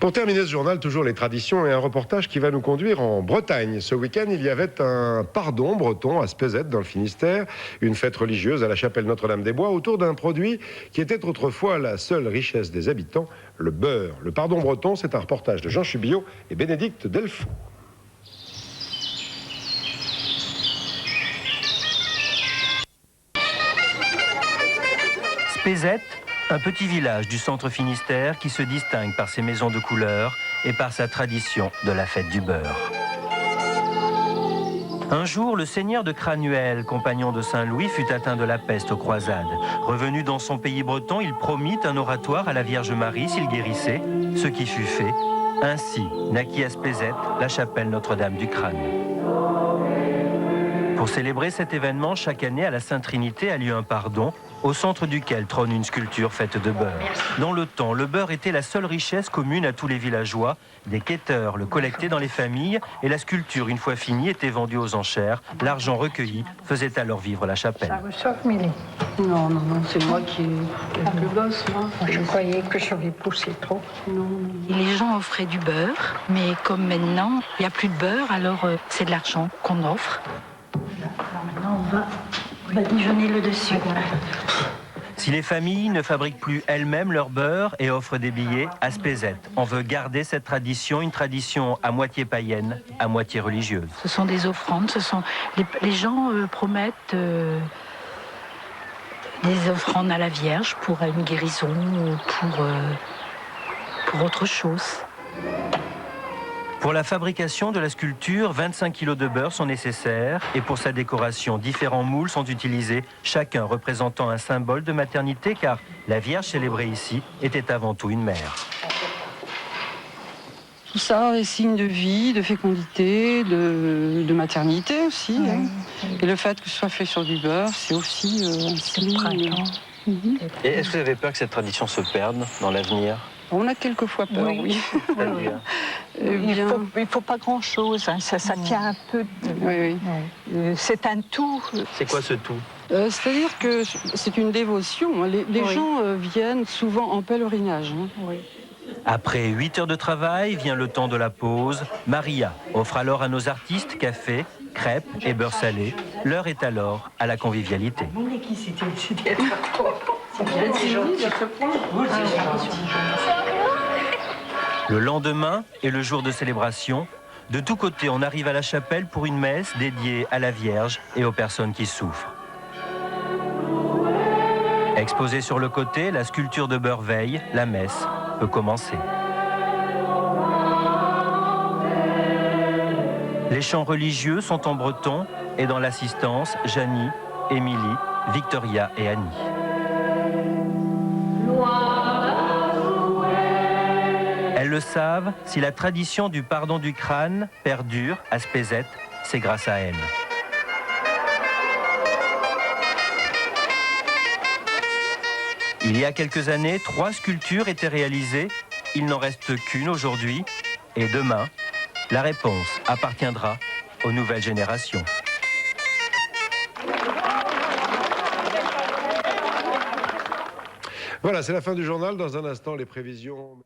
Pour terminer ce journal, toujours les traditions et un reportage qui va nous conduire en Bretagne. Ce week-end, il y avait un pardon breton à Spézet, dans le Finistère, une fête religieuse à la chapelle Notre-Dame-des-Bois autour d'un produit qui était autrefois la seule richesse des habitants, le beurre. Le pardon breton, c'est un reportage de Jean Chubillot et Bénédicte Delfaux. Spézet, un petit village du centre Finistère qui se distingue par ses maisons de couleur et par sa tradition de la fête du beurre. Un jour, le seigneur de Cranuel, compagnon de Saint-Louis, fut atteint de la peste aux croisades. Revenu dans son pays breton, il promit un oratoire à la Vierge Marie s'il guérissait, ce qui fut fait. Ainsi naquit à Spézet la chapelle Notre-Dame du Crâne. Pour célébrer cet événement, chaque année à la Sainte-Trinité a lieu un pardon, au centre duquel trône une sculpture faite de beurre. Dans le temps, le beurre était la seule richesse commune à tous les villageois. Des quêteurs le collectaient dans les familles et la sculpture, une fois finie, était vendue aux enchères. L'argent recueilli faisait alors vivre la chapelle. Ça ressort, Milly? Non, c'est moi qui ai le gosse, moi. Je croyais que ça avait poussé trop. Non. Et les gens offraient du beurre, mais comme maintenant, il n'y a plus de beurre, alors c'est de l'argent qu'on offre. Alors maintenant, on va badigeonner le dessus. Si les familles ne fabriquent plus elles-mêmes leur beurre et offrent des billets, à Spézet, on veut garder cette tradition, une tradition à moitié païenne, à moitié religieuse. Ce sont des offrandes, les gens promettent des offrandes à la Vierge pour une guérison ou pour autre chose. Pour la fabrication de la sculpture, 25 kg de beurre sont nécessaires et pour sa décoration, différents moules sont utilisés, chacun représentant un symbole de maternité car la Vierge célébrée ici était avant tout une mère. Tout ça est signe de vie, de fécondité, de maternité aussi. Oui. Hein. Et le fait que ce soit fait sur du beurre, c'est aussi un signe. Et est-ce que vous avez peur que cette tradition se perde dans l'avenir? On a quelquefois peur, oui. Il faut pas grand-chose, hein. Ça tient un peu. Oui. C'est un tout. C'est quoi ce tout? C'est-à-dire que c'est une dévotion. Les gens viennent souvent en pèlerinage. Hein. Oui. Après 8 heures de travail, vient le temps de la pause. Maria offre alors à nos artistes café, crêpes et beurre salé. L'heure est alors à la convivialité. Le lendemain est le jour de célébration. De tous côtés, on arrive à la chapelle pour une messe dédiée à la Vierge et aux personnes qui souffrent. Exposée sur le côté, la sculpture de beurre veille, la messe peut commencer. Les chants religieux sont en breton et dans l'assistance, Janie, Émilie, Victoria et Annie. Elles le savent, si la tradition du pardon du crâne perdure à Spézet, c'est grâce à elles. Il y a quelques années, 3 sculptures étaient réalisées. Il n'en reste qu'une aujourd'hui. Et demain, la réponse appartiendra aux nouvelles générations. Voilà, c'est la fin du journal. Dans un instant, les prévisions...